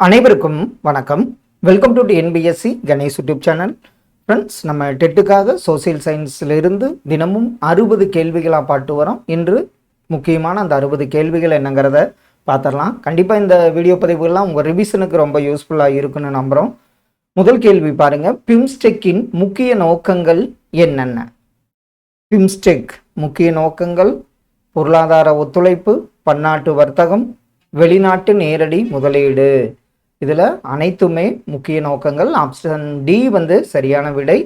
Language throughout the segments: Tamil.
அனைவருக்கும் வணக்கம். Welcome to NPSC Ganesh YouTube channel. Friends, நம்ம டெட்டுக்காக சோசியல் சயின்ஸிலிருந்து தினமும் 60 கேள்விகளாக பாட்டு வரோம். இன்று முக்கியமான அந்த 60 கேள்விகள் என்னங்கிறத பார்த்துடலாம். கண்டிப்பாக இந்த வீடியோ பதிவுகள்லாம் உங்கள் ரிவிஷனுக்கு ரொம்ப யூஸ்ஃபுல்லாக இருக்குன்னு நம்புகிறோம். முதல் கேள்வி பாருங்கள். பிம்ஸ்டெக்கின் முக்கிய நோக்கங்கள் என்னென்ன? பிம்ஸ்டெக் முக்கிய நோக்கங்கள்: பொருளாதார ஒத்துழைப்பு, பன்னாட்டு வர்த்தகம், வெளிநாட்டு நேரடி முதலீடு. இதில் அனைத்துமே முக்கிய நோக்கங்கள். ஆப்ஷன் டி சரியான விடை.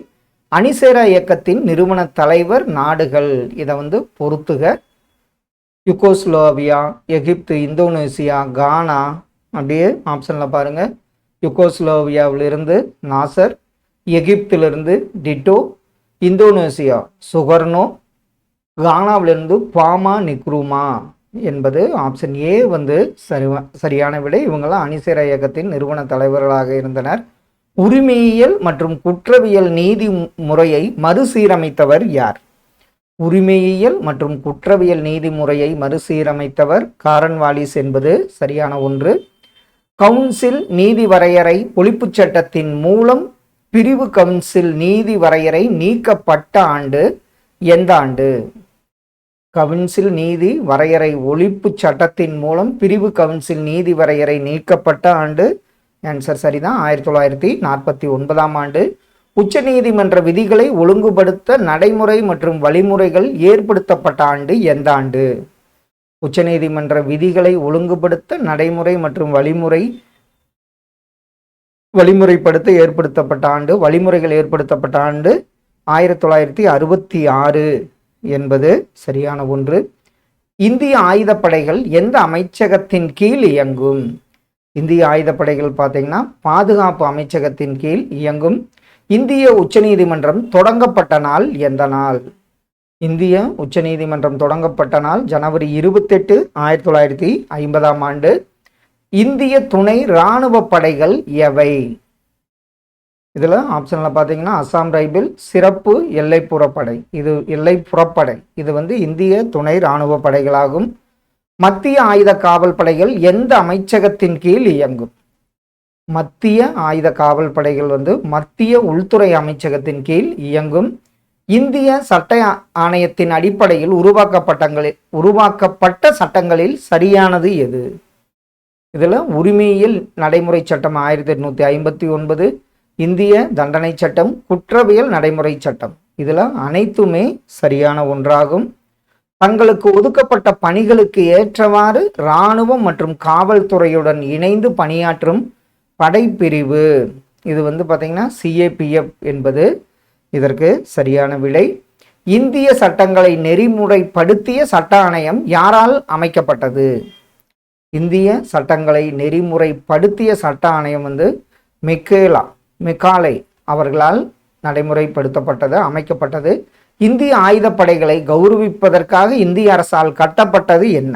அணிசேரா இயக்கத்தின் நிறுவன தலைவர் நாடுகள், இதை பொறுத்துக. யுகோஸ்லோவியா, எகிப்து, இந்தோனேசியா, கானா. அப்படியே ஆப்ஷனில் பாருங்கள். யுகோஸ்லோவியாவிலிருந்து நாசர், எகிப்திலிருந்து டிட்டோ, இந்தோனேசியா சுகர்னோ, கானாவிலிருந்து பாமா நிக்ரூமா என்பது ஆப்ஷன் ஏ சரியான விடை. இவங்களாம் அணிசேரா இயக்கத்தின் நிறுவன தலைவர்களாக இருந்தனர். உரிமையியல் மற்றும் குற்றவியல் நீதி முறையை மறுசீரமைத்தவர் யார்? உரிமையியல் மற்றும் குற்றவியல் நீதி முறையை மறுசீரமைத்தவர் காரன்வாலிஸ் என்பது சரியான ஒன்று. கவுன்சில் நீதி வரையறை ஒழிப்புச் சட்டத்தின் மூலம் பிரிவு கவுன்சில் நீதி வரையறை நீக்கப்பட்ட ஆண்டு எந்த ஆண்டு? கவுன்சில் நீதி வரையறை ஒழிப்பு சட்டத்தின் மூலம் பிரிவு கவுன்சில் நீதி வரையறை நீக்கப்பட்ட ஆண்டு. ஆன்சர் சரிதான், 1949ஆம் ஆண்டு. உச்ச நீதிமன்ற விதிகளை ஒழுங்குபடுத்த நடைமுறை மற்றும் வழிமுறைகள் ஏற்படுத்தப்பட்ட ஆண்டு எந்த ஆண்டு? உச்ச நீதிமன்ற விதிகளை ஒழுங்குபடுத்த நடைமுறை மற்றும் வழிமுறைப்படுத்த ஏற்படுத்தப்பட்ட ஆண்டு, வழிமுறைகள் ஏற்படுத்தப்பட்ட ஆண்டு 1966 என்பது சரியான ஒன்று. இந்திய ஆயுதப்படைகள் எந்த அமைச்சகத்தின் கீழ் இயங்கும்? இந்திய ஆயுதப்படைகள் பார்த்தீங்கன்னா பாதுகாப்பு அமைச்சகத்தின் கீழ் இயங்கும். இந்திய உச்சநீதிமன்றம் தொடங்கப்பட்ட நாள் எந்த நாள்? இந்திய உச்சநீதிமன்றம் தொடங்கப்பட்ட நாள் ஜனவரி 28, 1950ஆம் ஆண்டு. இந்திய துணை இராணுவ படைகள் எவை? இதில் ஆப்ஷனில் பார்த்தீங்கன்னா அசாம் ரைபிள், சிறப்பு எல்லைப்புறப்படை, இது எல்லைப்புறப்படை, இது இந்திய துணை இராணுவ படைகளாகும். மத்திய ஆயுத காவல் படைகள் எந்த அமைச்சகத்தின் கீழ் இயங்கும்? மத்திய ஆயுத காவல் படைகள் மத்திய உள்துறை அமைச்சகத்தின் கீழ் இயங்கும். இந்திய சட்ட ஆணையத்தின் அடிப்படையில் உருவாக்கப்பட்ட சட்டங்களில் சரியானது எது? இதில் உரிமையியல் நடைமுறை சட்டம் 1859, இந்திய தண்டனை சட்டம், குற்றவியல் நடைமுறை சட்டம். இதில் அனைத்துமே சரியான ஒன்றாகும். தங்களுக்கு ஒதுக்கப்பட்ட பணிகளுக்கு ஏற்றவாறு இராணுவம் மற்றும் காவல்துறையுடன் இணைந்து பணியாற்றும் படைப்பிரிவு, இது பார்த்தீங்கன்னா சிஏபிஎஃப் என்பது இதற்கு சரியான விடை. இந்திய சட்டங்களை நெறிமுறைப்படுத்திய சட்ட ஆணையம் யாரால் அமைக்கப்பட்டது? இந்திய சட்டங்களை நெறிமுறைப்படுத்திய சட்ட ஆணையம் மெக்காலே அவர்களால் நடைமுறைப்படுத்தப்பட்டது, அமைக்கப்பட்டது. இந்திய ஆயுதப்படைகளை கௌரவிப்பதற்காக இந்திய அரசால் கட்டப்பட்டது என்ன?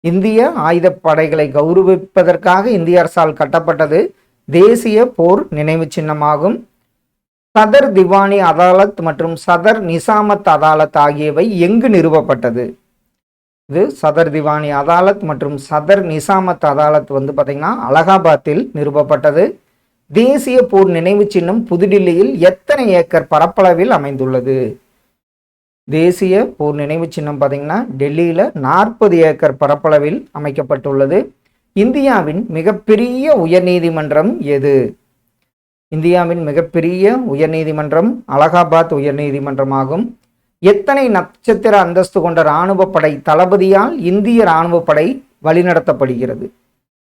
இந்திய ஆயுதப்படைகளை கௌரவிப்பதற்காக இந்திய அரசால் கட்டப்பட்டது தேசிய போர் நினைவு சின்னமாகும். சதர் திவானி அதாலத் மற்றும் சதர் நிசாமத் அதாலத் ஆகியவை எங்கு நிறுவப்பட்டது? இது சதர் திவானி அதாலத் மற்றும் சதர் நிசாமத் அதாலத் பார்த்தீங்கன்னா அலகாபாத்தில் நிறுவப்பட்டது. தேசிய போர் நினைவு சின்னம் புதுடில்லியில் எத்தனை ஏக்கர் பரப்பளவில் அமைந்துள்ளது? தேசிய போர் நினைவு சின்னம் பார்த்தீங்கன்னா டெல்லியில் 40 ஏக்கர் பரப்பளவில் அமைக்கப்பட்டுள்ளது. இந்தியாவின் மிகப்பெரிய உயர்நீதிமன்றம் எது? இந்தியாவின் மிகப்பெரிய உயர்நீதிமன்றம் அலகாபாத் உயர்நீதிமன்றமாகும். எத்தனை நட்சத்திர அந்தஸ்து கொண்ட இராணுவ படை தளபதியால் இந்திய இராணுவ படை வழிநடத்தப்படுகிறது?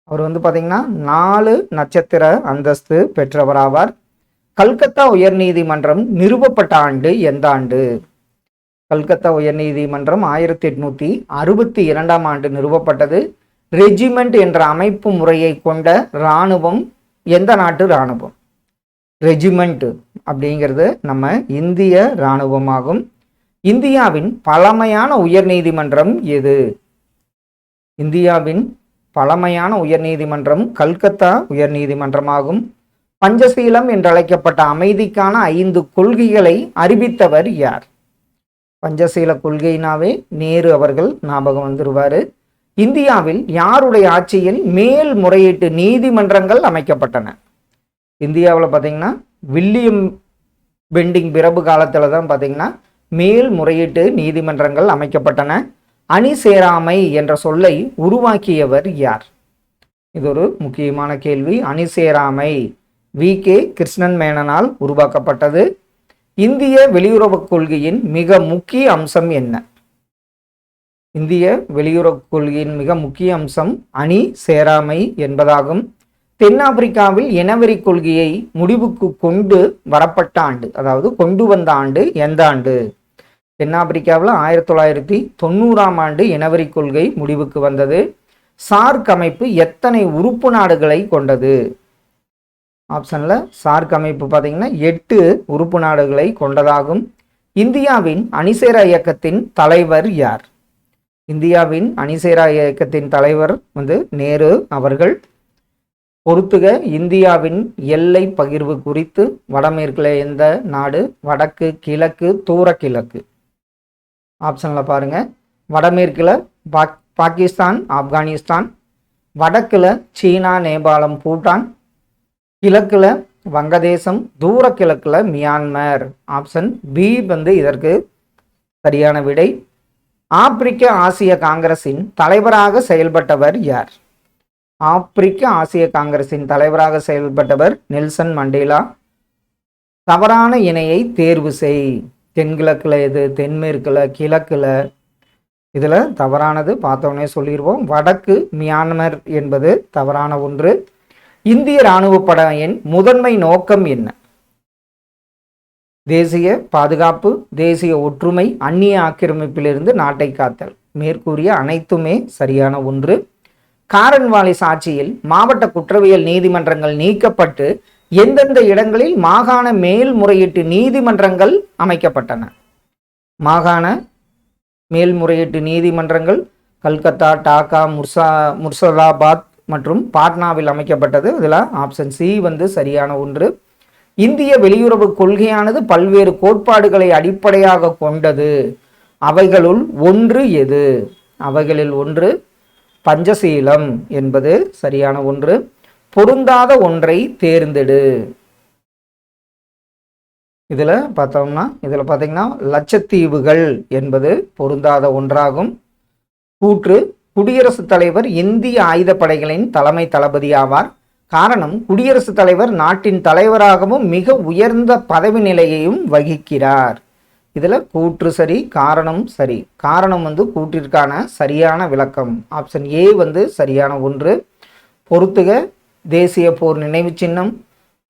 அவர் பார்த்தீங்கன்னா 4 நட்சத்திர அந்தஸ்து பெற்றவராவார். கல்கத்தா உயர்நீதிமன்றம் நிறுவப்பட்ட ஆண்டு எந்த ஆண்டு? கல்கத்தா உயர்நீதிமன்றம் 1862ஆம் ஆண்டு நிறுவப்பட்டது. ரெஜிமெண்ட் என்ற அமைப்பு முறையை கொண்ட இராணுவம் எந்த நாட்டு இராணுவம்? ரெஜிமெண்ட் அப்படிங்கிறது நம்ம இந்திய இராணுவமாகும். இந்தியாவின் பழமையான உயர்நீதிமன்றம் எது? இந்தியாவின் பழமையான உயர்நீதிமன்றம் கல்கத்தா உயர்நீதிமன்றமாகும். பஞ்சசீலம் என்றழைக்கப்பட்ட அமைதிக்கான 5 கொள்கைகளை அறிவித்தவர் யார்? பஞ்சசீல கொள்கைனாவே நேரு அவர்கள் ஞாபகம் வந்துருவார். இந்தியாவில் யாருடைய ஆட்சியில் மேல்முறையீட்டு நீதிமன்றங்கள் அமைக்கப்பட்டன? இந்தியாவில் பார்த்தீங்கன்னா வில்லியம் பெண்டிங் பிரபு காலத்தில் தான் பார்த்தீங்கன்னா மேல்முறையீட்டு நீதிமன்றங்கள் அமைக்கப்பட்டன. அணி சேராமை என்ற சொல்லை உருவாக்கியவர் யார்? இது ஒரு முக்கியமான கேள்வி. அணி சேராமை வி.கே. கிருஷ்ணன் மேனனால் உருவாக்கப்பட்டது. இந்திய வெளியுறவுக் கொள்கையின் மிக முக்கிய அம்சம் என்ன? இந்திய வெளியுறவுக் கொள்கையின் மிக முக்கிய அம்சம் அணி சேராமை என்பதாகும். தென்னாப்பிரிக்காவில் இனவெறி கொள்கையை முடிவுக்கு கொண்டு வரப்பட்ட ஆண்டு, அதாவது கொண்டு வந்த ஆண்டு எந்த ஆண்டு? தென்னாப்பிரிக்காவில் 1990ஆம் ஆண்டு இனவெறி கொள்கை முடிவுக்கு வந்தது. சார்க் அமைப்பு எத்தனை உறுப்பு நாடுகளை கொண்டது? ஆப்ஷன்ல சார்க் அமைப்பு பார்த்தீங்கன்னா 8 உறுப்பு நாடுகளை கொண்டதாகும். இந்தியாவின் அணிசேரா இயக்கத்தின் தலைவர் யார்? இந்தியாவின் அணிசேரா இயக்கத்தின் தலைவர் நேரு அவர்கள். பொறுத்துக இந்தியாவின் எல்லை பகிர்வு குறித்து வடமேற்குல எந்த நாடு? வடக்கு, கிழக்கு, தூர கிழக்கு. ஆப்ஷன்ல பாருங்க. வடமேற்குல பாகிஸ்தான், ஆப்கானிஸ்தான். வடக்குல சீனா, நேபாளம், பூட்டான். கிழக்குல வங்கதேசம், தூர கிழக்குல மியான்மர். ஆப்ஷன் பி இதற்கு சரியான விடை. ஆப்பிரிக்க ஆசிய காங்கிரசின் தலைவராக செயல்பட்டவர் யார்? ஆப்பிரிக்க ஆசிய காங்கிரசின் தலைவராக செயல்பட்டவர் நெல்சன் மண்டேலா. தவறான இணையை தேர்வு செய். தென்கிழக்குல எது? தென்மேற்குல, கிழக்குல? இதுல தவறானது பார்த்தோன்னே சொல்லிடுவோம். வடக்கு மியான்மர் என்பது தவறான ஒன்று. இந்திய இராணுவ படையின் முதன்மை நோக்கம் என்ன? தேசிய பாதுகாப்பு, தேசிய ஒற்றுமை, அந்நிய ஆக்கிரமிப்பிலிருந்து நாட்டை காத்தல். மேற்கூறிய அனைத்துமே சரியான ஒன்று. காரன்வாலிஸ் ஆட்சியில் மாவட்ட குற்றவியல் நீதிமன்றங்கள் நீக்கப்பட்டு எந்தெந்த இடங்களில் மாகாண மேல்முறையீட்டு நீதிமன்றங்கள் அமைக்கப்பட்டன? மாகாண மேல்முறையீட்டு நீதிமன்றங்கள் கல்கத்தா, டாக்கா, முர்ஷிதாபாத் மற்றும் பாட்னாவில் அமைக்கப்பட்டது. இதில் ஆப்ஷன் சி சரியான ஒன்று. இந்திய வெளியுறவு கொள்கையானது பல்வேறு கோட்பாடுகளை அடிப்படையாக கொண்டது. அவைகளுள் ஒன்று எது? அவைகளில் ஒன்று பஞ்சசீலம் என்பது சரியான ஒன்று. பொருந்தாத ஒன்றை தேர்ந்தெடு. இதில் பார்த்தீங்கன்னா லட்சத்தீவுகள் என்பது பொருந்தாத ஒன்றாகும். கூற்று: குடியரசுத் தலைவர் இந்திய ஆயுதப்படைகளின் தலைமை தளபதி ஆவார். காரணம்: குடியரசுத் தலைவர் நாட்டின் தலைவராகவும் மிக உயர்ந்த பதவி நிலையையும் வகிக்கிறார். இதில் கூற்று சரி, காரணம் சரி. காரணம் கூற்றிற்கான சரியான விளக்கம். ஆப்ஷன் ஏ சரியான ஒன்று. பொறுத்துக தேசிய போர் நினைவு சின்னம்,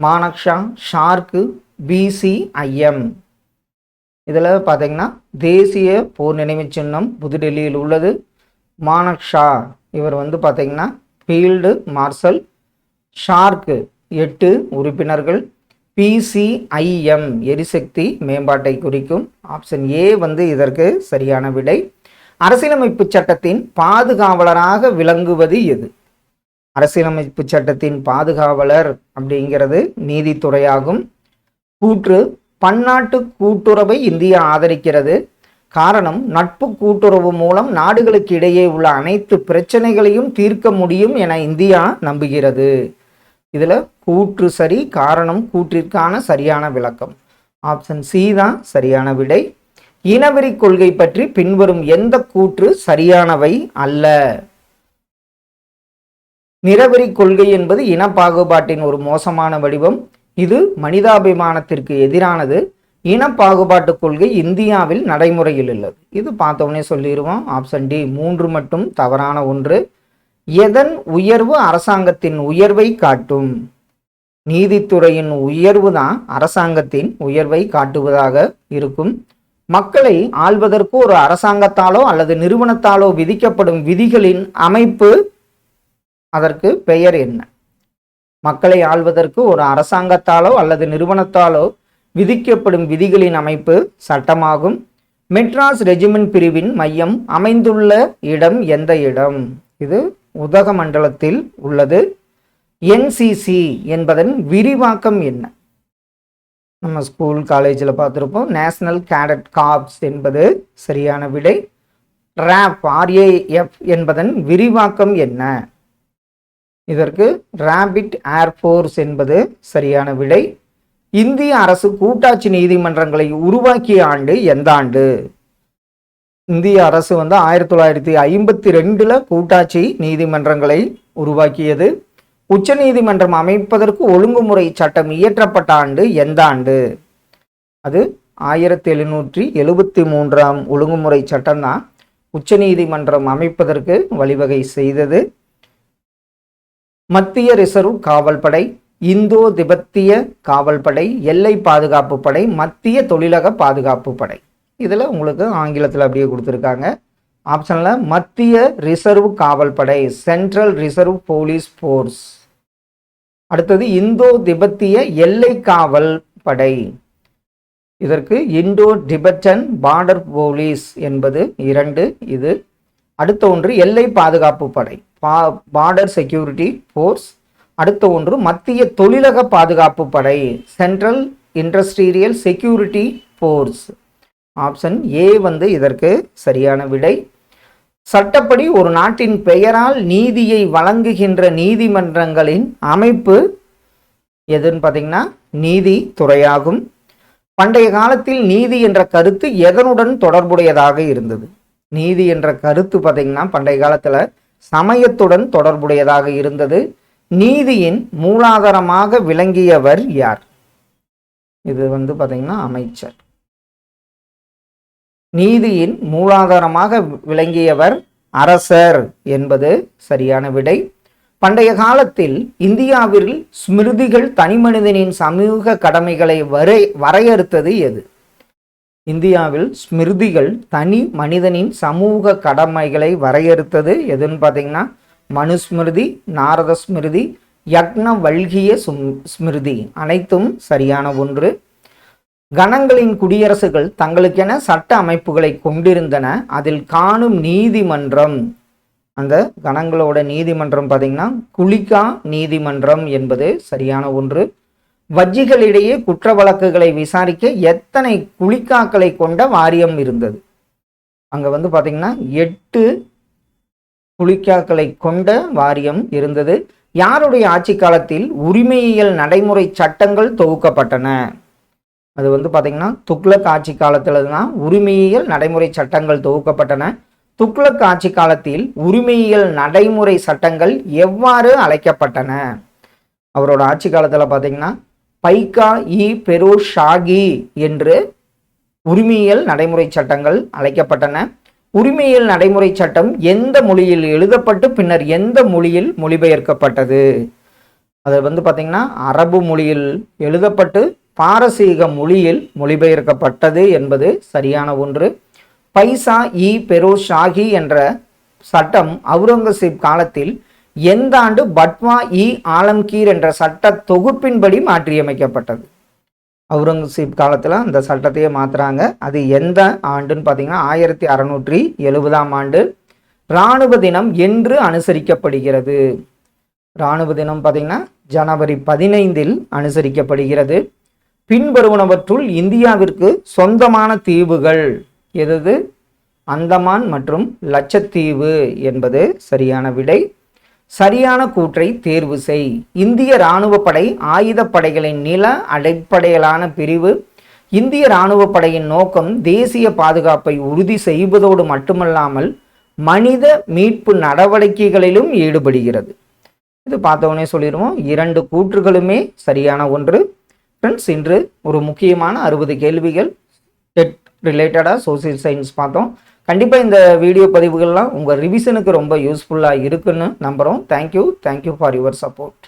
மானக்ஷா, ஷார்க்கு, BCIM. இதில் பார்த்தீங்கன்னா தேசிய போர் நினைவு சின்னம் புதுடெல்லியில் உள்ளது. மானக்ஷா இவர் பார்த்தீங்கன்னா ஃபீல்டு மார்ஷல். ஷார்க்கு 8 உறுப்பினர்கள். BCIM எரிசக்தி மேம்பாட்டை குறிக்கும். ஆப்ஷன் ஏ இதற்கு சரியான விடை. அரசியலமைப்பு சட்டத்தின் பாதுகாவலராக விளங்குவது எது? அரசியலமைப்பு சட்டத்தின் பாதுகாவலர் அப்படிங்கிறது நீதித்துறையாகும். கூற்று: பன்னாட்டு கூட்டுறவை இந்தியா ஆதரிக்கிறது. காரணம்: நட்பு கூட்டுறவு மூலம் நாடுகளுக்கு இடையே உள்ள அனைத்து பிரச்சனைகளையும் தீர்க்க முடியும் என இந்தியா நம்புகிறது. இதில் கூற்று சரி, காரணம் கூற்றிற்கான சரியான விளக்கம். ஆப்ஷன் சி தான் சரியான விடை. இனவெறி கொள்கை பற்றி பின்வரும் எந்த கூற்று சரியானவை அல்ல? நிறவெறி கொள்கை என்பது இன பாகுபாட்டின் ஒரு மோசமான வடிவம். இது மனிதாபிமானத்திற்கு எதிரானது. இன பாகுபாட்டு கொள்கை இந்தியாவில் நடைமுறையில் உள்ளது. இது பார்த்தோன்னே சொல்லிடுவோம். ஆப்ஷன் டி 3 மட்டும் தவறான ஒன்று. எதன் உயர்வு அரசாங்கத்தின் உயர்வை காட்டும்? நீதித்துறையின் உயர்வு தான் அரசாங்கத்தின் உயர்வை காட்டுவதாக இருக்கும். மக்களை ஆள்வதற்கு ஒரு அரசாங்கத்தாலோ அல்லது நிறுவனத்தாலோ விதிக்கப்படும் விதிகளின் அமைப்பு, அதற்கு பெயர் என்ன? மக்களை ஆள்வதற்கு ஒரு அரசாங்கத்தாலோ அல்லது நிறுவனத்தாலோ விதிக்கப்படும் விதிகளின் அமைப்பு சட்டமாகும். மெட்ராஸ் ரெஜிமெண்ட் பிரிவின் மையம் அமைந்துள்ள இடம் எந்த இடம்? இது உதகமண்டலத்தில் உள்ளது. NCC என்பதன் விரிவாக்கம் என்ன? நம்ம ஸ்கூல் காலேஜில் பார்த்துருப்போம். நேஷனல் கேடட் கார்ப்ஸ் என்பது சரியான விடை. RAF என்பதன் விரிவாக்கம் என்ன? இதற்கு ராபிட் ஏர்ஃபோர்ஸ் என்பது சரியான விடை. இந்திய அரசு கூட்டாட்சி நீதிமன்றங்களை உருவாக்கிய ஆண்டு எந்த ஆண்டு? இந்திய அரசு 1952 கூட்டாட்சி நீதிமன்றங்களை உருவாக்கியது. உச்ச நீதிமன்றம் அமைப்பதற்கு ஒழுங்குமுறை சட்டம் இயற்றப்பட்ட ஆண்டு எந்த ஆண்டு? அது 1773 ஒழுங்குமுறை சட்டம் தான் உச்ச நீதிமன்றம் அமைப்பதற்கு வழிவகை செய்தது. மத்திய ரிசர்வ் காவல் படை, இந்தோ திபெத்திய காவல் படை, எல்லை பாதுகாப்பு படை, மத்திய தொழிலக பாதுகாப்பு படை. இதில் உங்களுக்கு ஆங்கிலத்தில் அப்படியே கொடுத்துருக்காங்க. ஆப்ஷனில் மத்திய ரிசர்வ் காவல் படை, சென்ட்ரல் ரிசர்வ் போலீஸ் ஃபோர்ஸ். அடுத்தது இந்தோ திபெத்திய எல்லை காவல் படை. இதற்கு இண்டோ டிபெட்டன் பார்டர் போலீஸ் என்பது 2 இது. அடுத்த ஒன்று எல்லை பாதுகாப்பு படை, பார்டர் செக்யூரிட்டி ஃபோர்ஸ். அடுத்த ஒன்று மத்திய தொழிலக பாதுகாப்பு படை, central industrial security force. Option A இதற்கு சரியான விடை. சட்டப்படி ஒரு நாட்டின் பெயரால் நீதியை வழங்குகின்ற நீதிமன்றங்களின் அமைப்பு எதுன்னு பார்த்தீங்கன்னா நீதித்துறையாகும். பண்டைய காலத்தில் நீதி என்ற கருத்து எதனுடன் தொடர்புடையதாக இருந்தது? நீதி என்ற கருத்து பார்த்தீங்கன்னா பண்டைய காலத்தில் சமயத்துடன் தொடர்புடையதாக இருந்தது. நீதியின் மூலாதாரமாக விளங்கியவர் யார்? இது பார்த்தீங்கன்னா அமைச்சர். நீதியின் மூலாதாரமாக விளங்கியவர் அரசர் என்பது சரியான விடை. பண்டைய காலத்தில் இந்தியாவில் ஸ்மிருதிகள் தனிமனிதனின் சமூக கடமைகளை வரையறுத்தது எது? இந்தியாவில் ஸ்மிருதிகள் தனி மனிதனின் சமூக கடமைகளை வரையறுத்தது எதுன்னு பார்த்தீங்கன்னா மனுஸ்மிருதி, நாரத ஸ்மிருதி, யக்ன வல்கிய ஸ்மிருதி. அனைத்தும் சரியான ஒன்று. கணங்களின் குடியரசுகள் தங்களுக்கென சட்ட அமைப்புகளை கொண்டிருந்தன. அதில் காணும் நீதிமன்றம், அந்த கணங்களோட நீதிமன்றம் பார்த்தீங்கன்னா குலிகா நீதிமன்றம் என்பது சரியான ஒன்று. வஜ்ஜிகளிடையே குற்ற வழக்குகளை விசாரிக்க எத்தனை குலிக்காக்களை கொண்ட வாரியம் இருந்தது? அங்கே பார்த்தீங்கன்னா 8 குலிக்காக்களை கொண்ட வாரியம் இருந்தது. யாருடைய ஆட்சி காலத்தில் உரிமையியல் நடைமுறை சட்டங்கள் தொகுக்கப்பட்டன? அது பார்த்தீங்கன்னா துக்ளக் ஆட்சி காலத்தில் தான் உரிமையியல் நடைமுறை சட்டங்கள் தொகுக்கப்பட்டன. துக்ளக் ஆட்சி காலத்தில் உரிமையியல் நடைமுறை சட்டங்கள் எவ்வாறு அழைக்கப்பட்டன? அவரோட ஆட்சி காலத்தில் பார்த்தீங்கன்னா பைகா இ பெரோஸ் ஷாகி என்று உரிமையியல் நடைமுறை சட்டங்கள் அழைக்கப்பட்டன. உரிமையியல் நடைமுறை சட்டம் எந்த மொழியில் எழுதப்பட்டு பின்னர் எந்த மொழியில் மொழிபெயர்க்கப்பட்டது? அது பார்த்தீங்கன்னா அரபு மொழியில் எழுதப்பட்டு பாரசீக மொழியில் மொழிபெயர்க்கப்பட்டது என்பது சரியான ஒன்று. பைசா இ பெரோஸ் ஷாகி என்ற சட்டம் அவுரங்கசீப் காலத்தில் எந்த ஆண்டு பட்வா இ ஆலம்கீர் என்ற சட்ட தொகுப்பின்படி மாற்றியமைக்கப்பட்டது? அவுரங்கசீப் காலத்தில் அந்த சட்டத்தையே மாற்றுறாங்க. அது எந்த ஆண்டுன்னு பார்த்தீங்கன்னா 1670 ஆண்டு. இராணுவ தினம் என்று அனுசரிக்கப்படுகிறது? இராணுவ தினம் பார்த்தீங்கன்னா ஜனவரி 15 அனுசரிக்கப்படுகிறது. பின்வருவனவற்றுள் இந்தியாவிற்கு சொந்தமான தீவுகள் எது? அந்தமான் மற்றும் லட்சத்தீவு என்பது சரியான விடை. சரியான கூற்றை தேர்வு செய். இந்திய இராணுவ படை ஆயுதப்படைகளின் நில அடிப்படையிலான பிரிவு. இந்திய இராணுவ படையின் நோக்கம் தேசிய பாதுகாப்பை உறுதி செய்வதோடு மட்டுமல்லாமல் மனித மீட்பு நடவடிக்கைகளிலும் ஈடுபடுகிறது. இது பார்த்தவொடனே சொல்லிடுவோம், 2 கூற்றுகளுமே சரியான ஒன்று. ஃப்ரெண்ட்ஸ், இன்று ஒரு முக்கியமான 60 கேள்விகள் டெட் ரிலேட்டடாக சோசியல் சயின்ஸ் பார்த்தோம். கண்டிப்பாக இந்த வீடியோ பதிவுகள்லாம் உங்கள் ரிவிஷனுக்கு ரொம்ப யூஸ்ஃபுல்லாக இருக்குன்னு நம்புகிறோம். Thank you for your support.